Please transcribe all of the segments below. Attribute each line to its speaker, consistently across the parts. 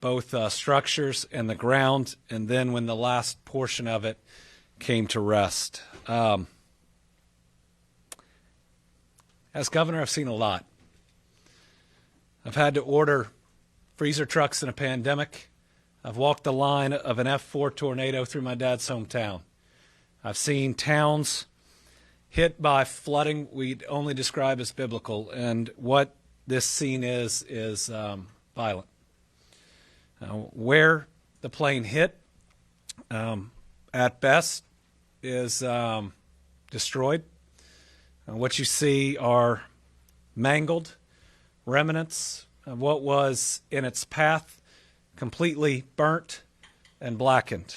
Speaker 1: both structures and the ground, and then when the last portion of it came to rest. As governor, I've seen a lot. I've had to order freezer trucks in a pandemic. I've walked the line of an F4 tornado through my dad's hometown. I've seen towns hit by flooding we'd only describe as biblical, and what this scene is violent. Where the plane hit, at best, is destroyed. What you see are mangled remnants of what was in its path, completely burnt and blackened.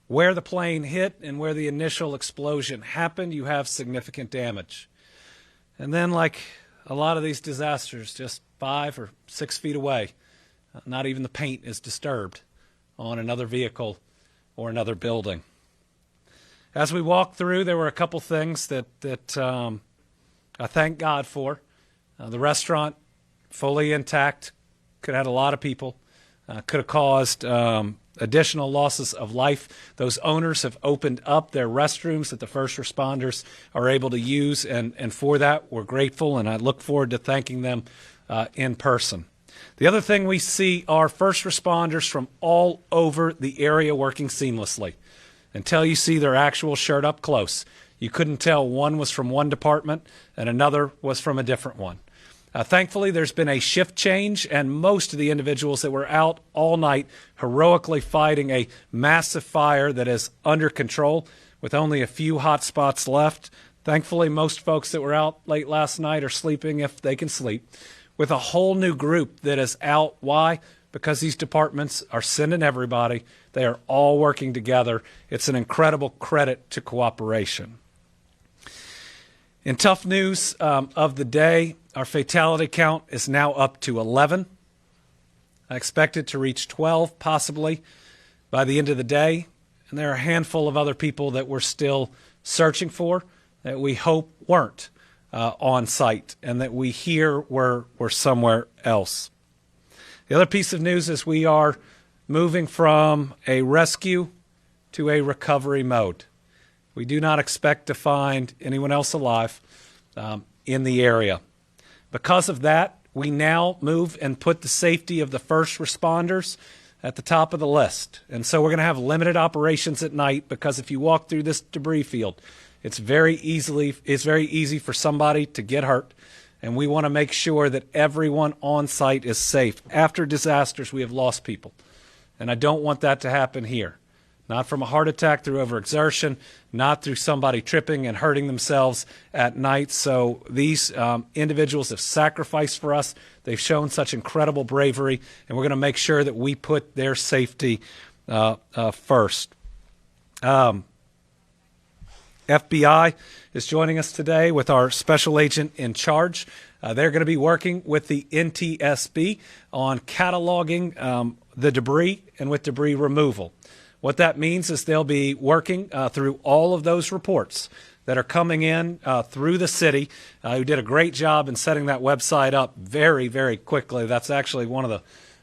Speaker 1: Where the plane hit and where the initial explosion happened, you have significant damage. And then, like a lot of these disasters, just 5 or 6 feet away, not even the paint is disturbed on another vehicle or another building. As we walked through, there were a couple things that I thank God for. The restaurant, fully intact, could have had a lot of people, could have caused additional losses of life. Those owners have opened up their restrooms that the first responders are able to use, and for that, we're grateful, and I look forward to thanking them in person. The other thing we see are first responders from all over the area working seamlessly. Until you see their actual shirt up close, you couldn't tell one was from one department and another was from a different one. Thankfully, there's been a shift change, and most of the individuals that were out all night heroically fighting a massive fire that is under control with only a few hot spots left. Thankfully, most folks that were out late last night are sleeping if they can sleep, with a whole new group that is out. Why? Because these departments are sending everybody. They are all working together. It's an incredible credit to cooperation. In tough news of the day, our fatality count is now up to 11. I expect it to reach 12 possibly by the end of the day. And there are a handful of other people that we're still searching for that we hope weren't on site and that we hear were somewhere else. The other piece of news is we are moving from a rescue to a recovery mode. We do not expect to find anyone else alive in the area. Because of that, we now move and put the safety of the first responders at the top of the list. And so we're going to have limited operations at night, because if you walk through this debris field, it's very easy for somebody to get hurt. And we want to make sure that everyone on site is safe. After disasters, we have lost people. And I don't want that to happen here. Not from a heart attack through overexertion, not through somebody tripping and hurting themselves at night. So these individuals have sacrificed for us. They've shown such incredible bravery, and we're going to make sure that we put their safety first. FBI is joining us today with our special agent in charge. They're going to be working with the NTSB on cataloging the debris and with debris removal. What that means is they'll be working through all of those reports that are coming in through the city, who did a great job in setting that website up very, very quickly. That's actually one of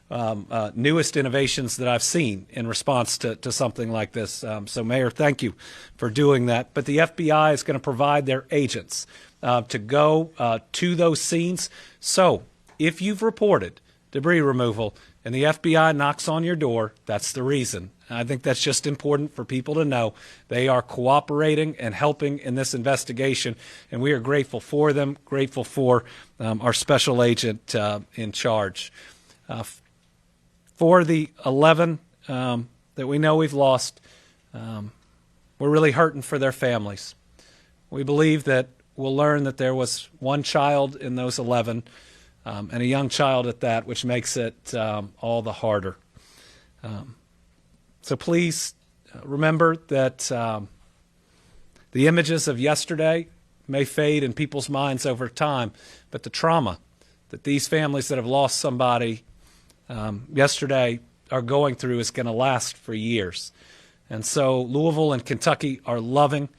Speaker 1: the newest innovations that I've seen in response to something like this. So, Mayor, thank you for doing that. But the FBI is going to provide their agents to go to those scenes. So if you've reported debris removal and the FBI knocks on your door, that's the reason. I think that's just important for people to know. They are cooperating and helping in this investigation, and we are grateful for them, grateful for our special agent in charge. For the 11 that we know we've lost, we're really hurting for their families. We believe that we'll learn that there was one child in those 11, and a young child at that, which makes it all the harder. So please remember that the images of yesterday may fade in people's minds over time, but the trauma that these families that have lost somebody yesterday are going through is going to last for years. And so Louisville and Kentucky are loving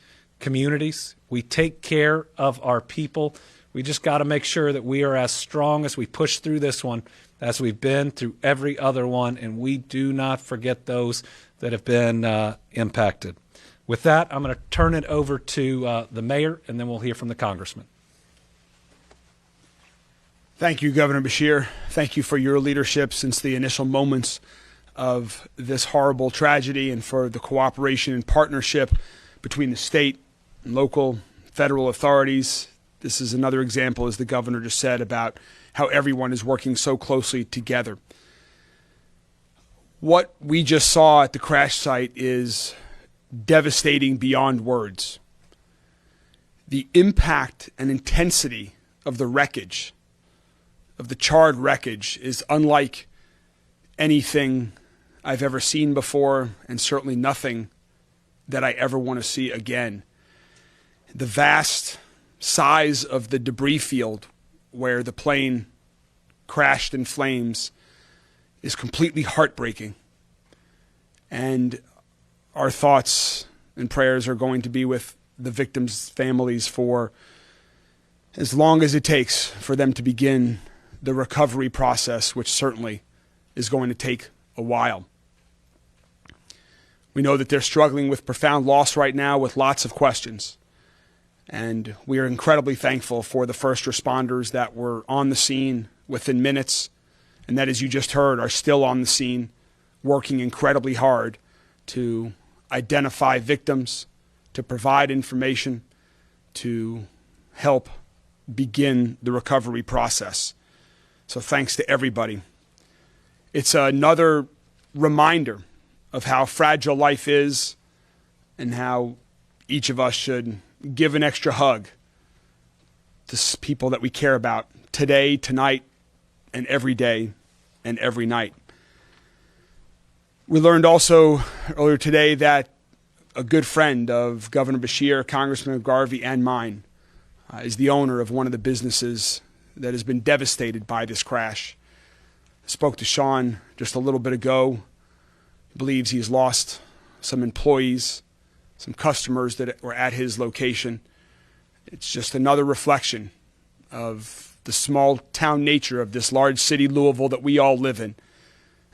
Speaker 1: communities. We take care of our people. We just got to make sure that we are as strong as we push through this one as we've been through every other one, and we do not forget those that have been impacted. With that, I'm going to turn it over to the mayor, and then we'll hear from the congressman.
Speaker 2: Thank you, Governor Beshear. Thank you for your leadership since the initial moments of this horrible tragedy, and for the cooperation and partnership between the state and local federal authorities. This is another example, as the governor just said, about how everyone is working so closely together. What we just saw at the crash site is devastating beyond words. The impact and intensity of the wreckage, of the charred wreckage, is unlike anything I've ever seen before, and certainly nothing that I ever want to see again. The vast size of the debris field where the plane crashed in flames is completely heartbreaking. And our thoughts and prayers are going to be with the victims' families for as long as it takes for them to begin the recovery process, which certainly is going to take a while. We know that they're struggling with profound loss right now, with lots of questions. And we are incredibly thankful for the first responders that were on the scene within minutes, and that, as you just heard, are still on the scene, working incredibly hard to identify victims, to provide information, to help begin the recovery process. So thanks to everybody. It's another reminder of how fragile life is, and how each of us should give an extra hug to people that we care about today, tonight, and every day, and every night. We learned also earlier today that a good friend of Governor Beshear, Congressman McGarvey, and mine is the owner of one of the businesses that has been devastated by this crash. I spoke to Sean just a little bit ago. He believes he's lost some employees, some customers that were at his location. It's just another reflection of the small town nature of this large city, Louisville, that we all live in,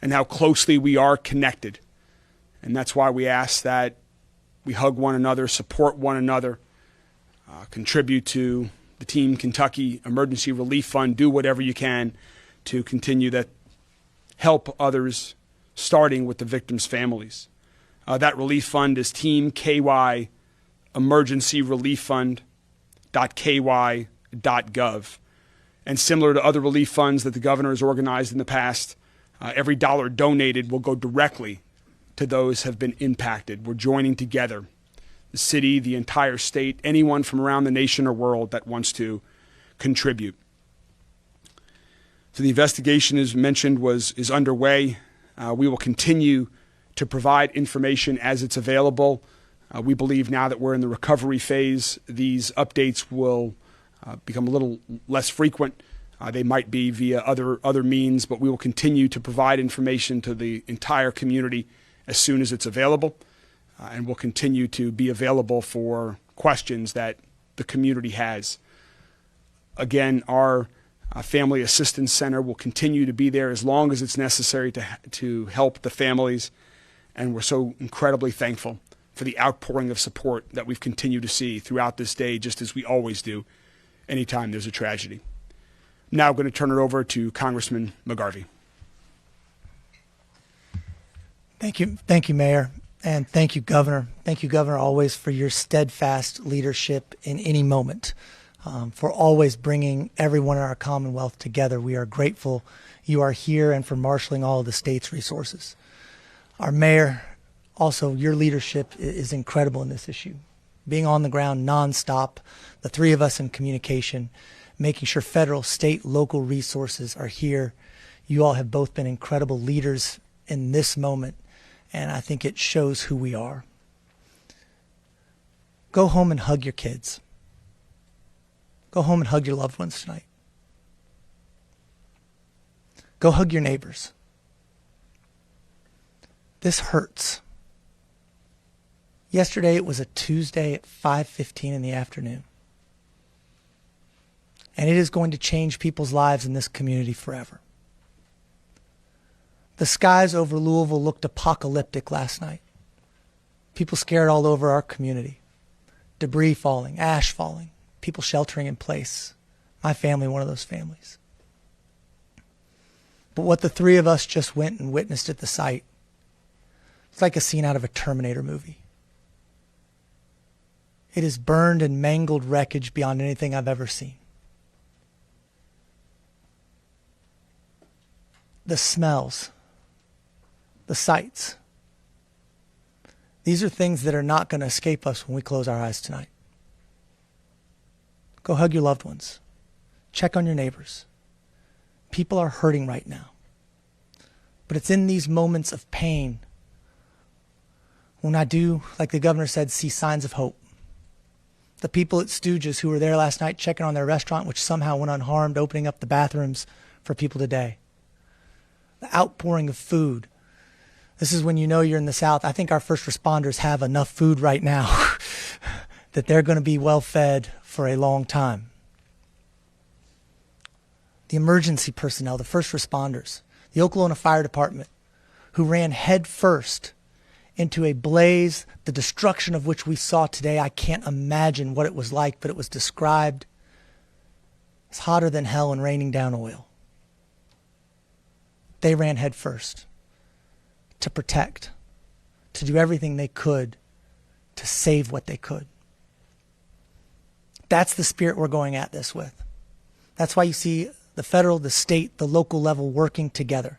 Speaker 2: and how closely we are connected. And that's why we ask that we hug one another, support one another, contribute to the Team Kentucky Emergency Relief Fund. Do whatever you can to continue that, help others, starting with the victims' families. That relief fund is Team KY Emergency Relief Fund.ky.gov. And similar to other relief funds that the governor has organized in the past, every dollar donated will go directly to those who have been impacted. We're joining together, the city, the entire state, anyone from around the nation or world that wants to contribute. So the investigation, as mentioned, is underway. We will continue to provide information as it's available. We believe now that we're in the recovery phase, these updates will become a little less frequent. They might be via other means, but we will continue to provide information to the entire community as soon as it's available. And we'll continue to be available for questions that the community has. Again, our Family Assistance Center will continue to be there as long as it's necessary to help the families. And we're so incredibly thankful for the outpouring of support that we've continued to see throughout this day, just as we always do anytime there's a tragedy. I'm now going to turn it over to Congressman McGarvey.
Speaker 3: Thank you, Mayor, and thank you, Governor. Thank you, Governor, always for your steadfast leadership in any moment, for always bringing everyone in our Commonwealth together. We are grateful you are here, and for marshaling all of the state's resources. Our mayor, also, your leadership is incredible in this issue. Being on the ground nonstop, the three of us in communication, making sure federal, state, local resources are here. You all have both been incredible leaders in this moment, and I think it shows who we are. Go home and hug your kids. Go home and hug your loved ones tonight. Go hug your neighbors. This hurts. Yesterday, it was a Tuesday at 5:15 in the afternoon. And it is going to change people's lives in this community forever. The skies over Louisville looked apocalyptic last night. People scared all over our community. Debris falling, ash falling, people sheltering in place. My family, one of those families. But what the three of us just went and witnessed at the site, it's like a scene out of a Terminator movie. It is burned and mangled wreckage beyond anything I've ever seen. The smells, the sights, these are things that are not going to escape us when we close our eyes tonight. Go hug your loved ones. Check on your neighbors. People are hurting right now. But it's in these moments of pain when I do, like the governor said, see signs of hope. The people at Stooges who were there last night checking on their restaurant, which somehow went unharmed, opening up the bathrooms for people today. The outpouring of food. This is when you know you're in the South. I think our first responders have enough food right now that they're going to be well fed for a long time. The emergency personnel, the first responders, the Oklahoma Fire Department, who ran head first into a blaze, the destruction of which we saw today. I can't imagine what it was like, but it was described as hotter than hell and raining down oil. They ran head first to protect, to do everything they could to save what they could. That's the spirit we're going at this with. That's why you see the federal, the state, the local level working together.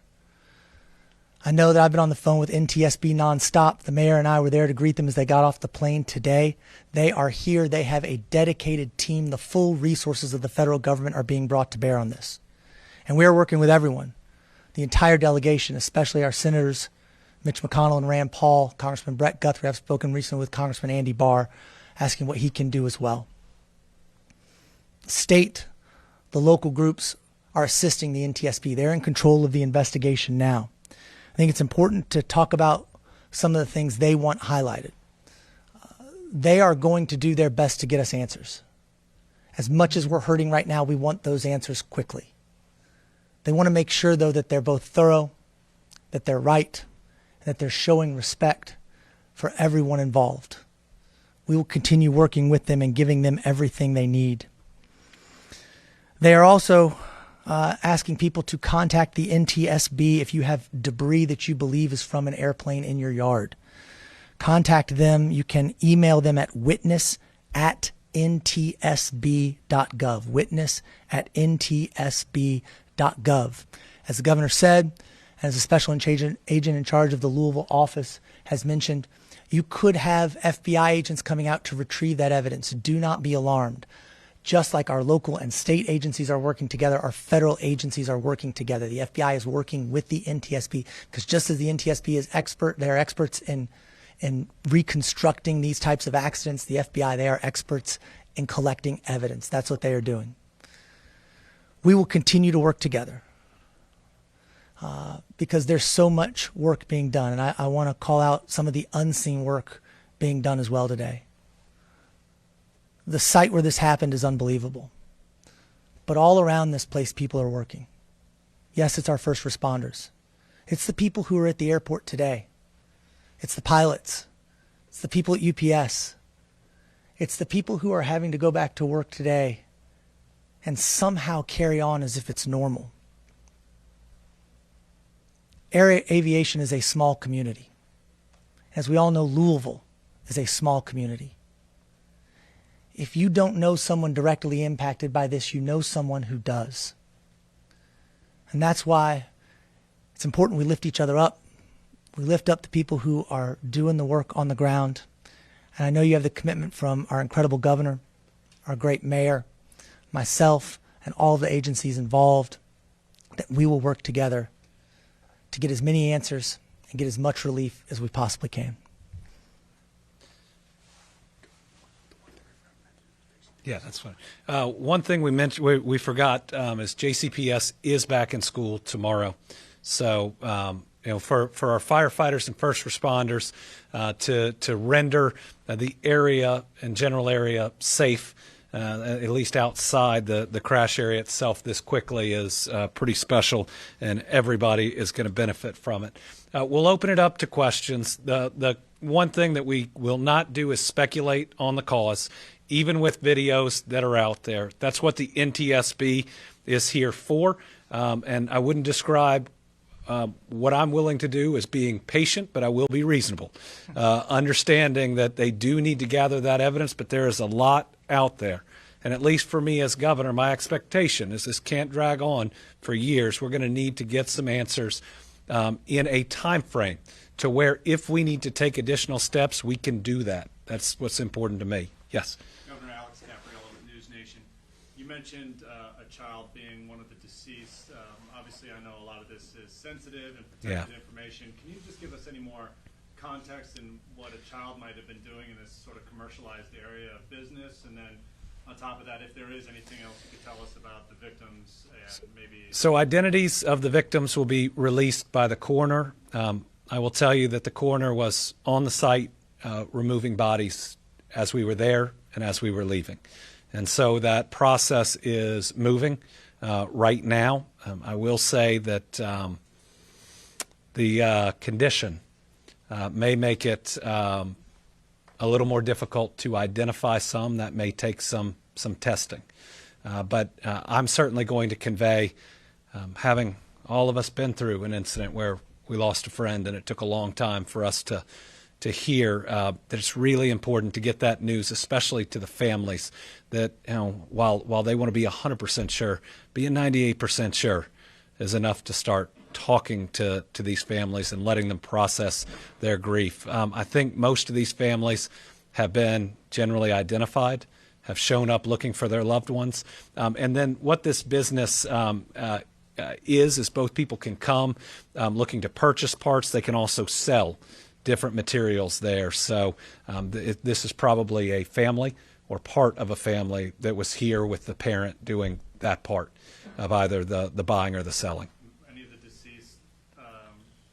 Speaker 3: I know that I've been on the phone with NTSB nonstop. The mayor and I were there to greet them as they got off the plane today. They are here. They have a dedicated team. The full resources of the federal government are being brought to bear on this. And we are working with everyone, the entire delegation, especially our senators, Mitch McConnell and Rand Paul, Congressman Brett Guthrie. I've spoken recently with Congressman Andy Barr, asking what he can do as well. The state, the local groups are assisting the NTSB. They're in control of the investigation now. I think it's important to talk about some of the things they want highlighted. They are going to do their best to get us answers. As much as we're hurting right now, we want those answers quickly. They want to make sure, though, that they're both thorough, that they're right, and that they're showing respect for everyone involved. We will continue working with them and giving them everything they need. They are also asking people to contact the NTSB if you have debris that you believe is from an airplane in your yard. Contact them. You can email them at witness@ntsb.gov. Witness@ntsb.gov. As the governor said, and as a special agent in charge of the Louisville office has mentioned, you could have FBI agents coming out to retrieve that evidence. Do not be alarmed. Just like our local and state agencies are working together, our federal agencies are working together. The FBI is working with the NTSB because just as the NTSB is they're experts in reconstructing these types of accidents, the FBI, they are experts in collecting evidence. That's what they are doing. We will continue to work together because there's so much work being done. And I want to call out some of the unseen work being done as well today. The site where this happened is unbelievable. But all around this place, people are working. Yes, it's our first responders. It's the people who are at the airport today. It's the pilots. It's the people at UPS. It's the people who are having to go back to work today and somehow carry on as if it's normal. Air aviation is a small community. As we all know, Louisville is a small community. If you don't know someone directly impacted by this, you know someone who does. And that's why it's important we lift each other up. We lift up the people who are doing the work on the ground. And I know you have the commitment from our incredible governor, our great mayor, myself, and all of the agencies involved, that we will work together to get as many answers and get as much relief as we possibly can.
Speaker 1: Yeah, that's fine. One thing we mentioned, we forgot, is JCPS is back in school tomorrow. So, for our firefighters and first responders, to render the area and general area safe, at least outside the crash area itself, this quickly is pretty special, and everybody is going to benefit from it. We'll open it up to questions. The one thing that we will not do is speculate on the cause, even with videos that are out there. That's what the NTSB is here for, and I wouldn't describe what I'm willing to do as being patient, but I will be reasonable, understanding that they do need to gather that evidence, but there is a lot out there. And at least for me as governor, my expectation is this can't drag on for years. We're going to need to get some answers in a time frame to where if we need to take additional steps, we can do that. That's what's important to me. Yes.
Speaker 4: Governor Alex Capriello with News Nation. You mentioned a child being one of the deceased. Obviously, I know a lot of this is sensitive and protected information. Can you just give us any more context in what a child might have been doing in this sort of commercialized area of business? And then on top of that, if there is anything else you could tell us about the victims and maybe...
Speaker 1: So identities of the victims will be released by the coroner. I will tell you that the coroner was on the site removing bodies as we were there and as we were leaving. And so that process is moving right now. I will say that the condition may make it a little more difficult to identify some. That may take some testing. But I'm certainly going to convey, having all of us been through an incident where we lost a friend and it took a long time for us to hear that it's really important to get that news, especially to the families, that while they want to be 100% sure, being 98% sure is enough to start talking to these families and letting them process their grief. I think most of these families have been generally identified, have shown up looking for their loved ones. And then what this business is both people can come looking to purchase parts. They can also sell different materials there. So this is probably a family or part of a family that was here with the parent doing that part of either the buying or the selling.
Speaker 4: Any of the deceased,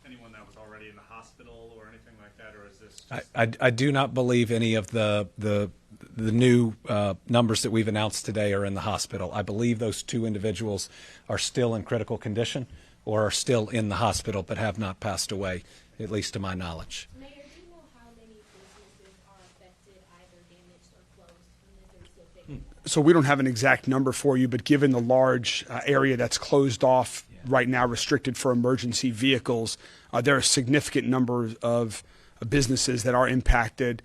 Speaker 4: anyone that was already in the hospital or anything like that, or is this just...
Speaker 1: I do not believe any of the new numbers that we've announced today are in the hospital. I believe those two individuals are still in critical condition or are still in the hospital but have not passed away, at least to my knowledge.
Speaker 5: Mayor, do you know how many businesses are affected, either damaged or closed from this victim?
Speaker 2: So we don't have an exact number for you, but given the large area that's closed off right now, restricted for emergency vehicles, there are a significant number of businesses that are impacted.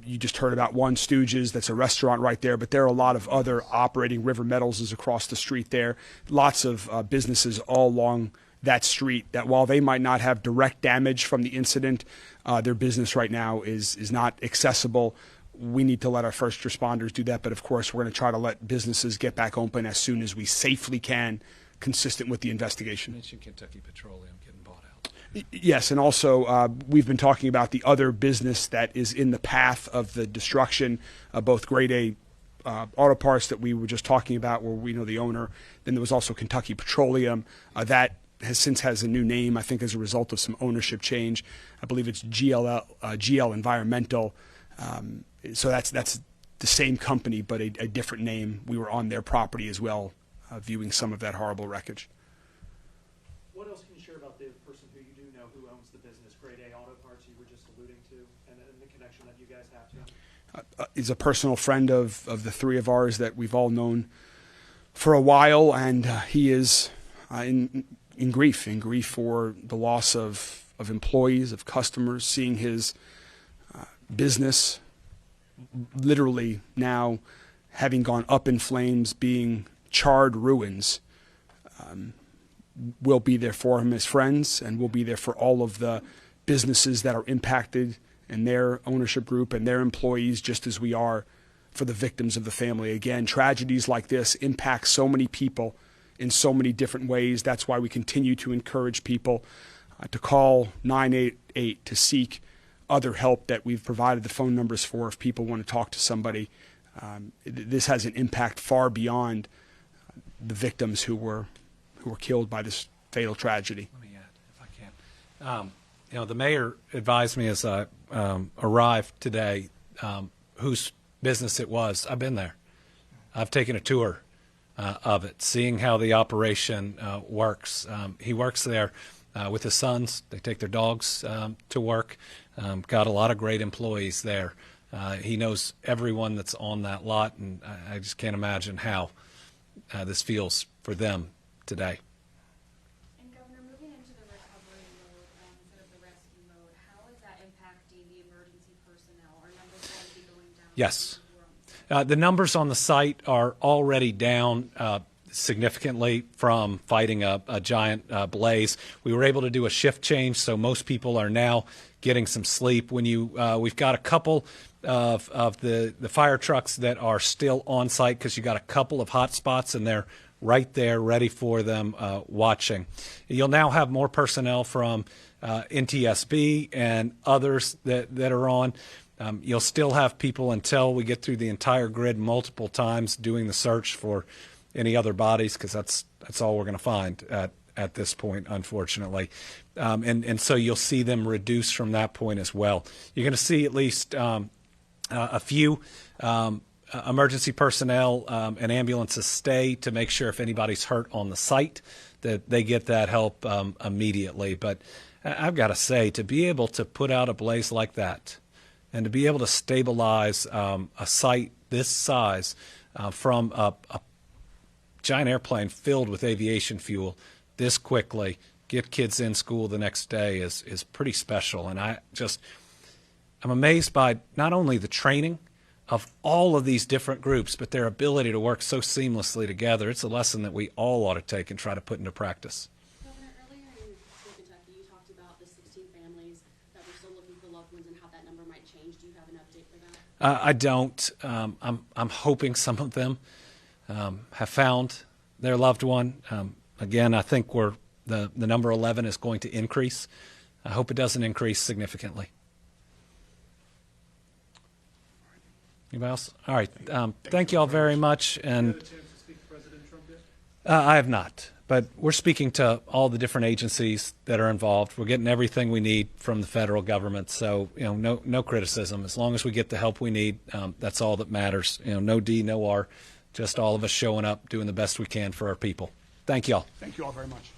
Speaker 2: You just heard about One Stooges, that's a restaurant right there, but there are a lot of other operating. River Metals is across the street there. Lots of businesses all along that street that, while they might not have direct damage from the incident, their business right now is not accessible. We need to let our first responders do that, but of course we're going to try to let businesses get back open as soon as we safely can, consistent with the investigation.
Speaker 1: You mentioned Kentucky Petroleum getting bought out.
Speaker 2: Yes, and also we've been talking about the other business that is in the path of the destruction, both Grade A auto parts that we were just talking about, where we know the owner. Then there was also Kentucky Petroleum that has a new name, I think, as a result of some ownership change. I believe it's GL Environmental. So that's the same company, but a different name. We were on their property as well, viewing some of that horrible wreckage.
Speaker 6: What else can you share about the person who you do know who owns the business, Grade A Auto Parts, you were just alluding to, and the connection that you guys have to him?
Speaker 2: He's a personal friend of the three of ours that we've all known for a while, and he is in grief for the loss of employees, of customers, seeing his business literally now having gone up in flames, being charred ruins. We'll be there for him as friends, and we'll be there for all of the businesses that are impacted and their ownership group and their employees, just as we are for the victims of the family. Again, tragedies like this impact so many people in so many different ways. That's why we continue to encourage people to call 988 to seek other help that we've provided the phone numbers for if people want to talk to somebody. This has an impact far beyond the victims who were killed by this fatal tragedy.
Speaker 1: Let me add, if I can. The mayor advised me as I arrived today whose business it was. I've been there. I've taken a tour of it, seeing how the operation works. He works there with his sons. They take their dogs to work. Got a lot of great employees there. He knows everyone that's on that lot, and I just can't imagine how this feels for them today.
Speaker 7: And Governor, moving into the recovery mode instead of the rescue mode, how is that impacting the emergency personnel? Are numbers going to be going down?
Speaker 1: Yes. The numbers on the site are already down significantly from fighting a giant blaze. We were able to do a shift change, so most people are now getting some sleep. When we've got a couple of the fire trucks that are still on site because you got a couple of hot spots and they're right there ready for them watching. You'll now have more personnel from NTSB and others that are on. You'll still have people until we get through the entire grid multiple times doing the search for any other bodies, because that's all we're going to find at this point, unfortunately. And so you'll see them reduce from that point as well. You're going to see at least a few emergency personnel and ambulances stay to make sure if anybody's hurt on the site that they get that help immediately. But I've got to say, to be able to put out a blaze like that and to be able to stabilize a site this size from a giant airplane filled with aviation fuel this quickly, get kids in school the next day is pretty special. And I'm amazed by not only the training of all of these different groups, but their ability to work so seamlessly together. It's a lesson that we all ought to take and try to put into practice.
Speaker 7: Governor, earlier in Kentucky, you talked about the 16 families that were still looking for loved ones and how that number might change. Do you have an update for that?
Speaker 1: I don't. I'm hoping some of them have found their loved one. Again, I think the number 11 is going to increase. I hope it doesn't increase significantly. Anybody else? All right. Thank you all very much. And
Speaker 4: You had a chance to speak to President Trump yet?
Speaker 1: I have not, but we're speaking to all the different agencies that are involved. We're getting everything we need from the federal government. So, no criticism. As long as we get the help we need, that's all that matters. No D, no R, just all of us showing up, doing the best we can for our people. Thank you all.
Speaker 2: Thank you all very much.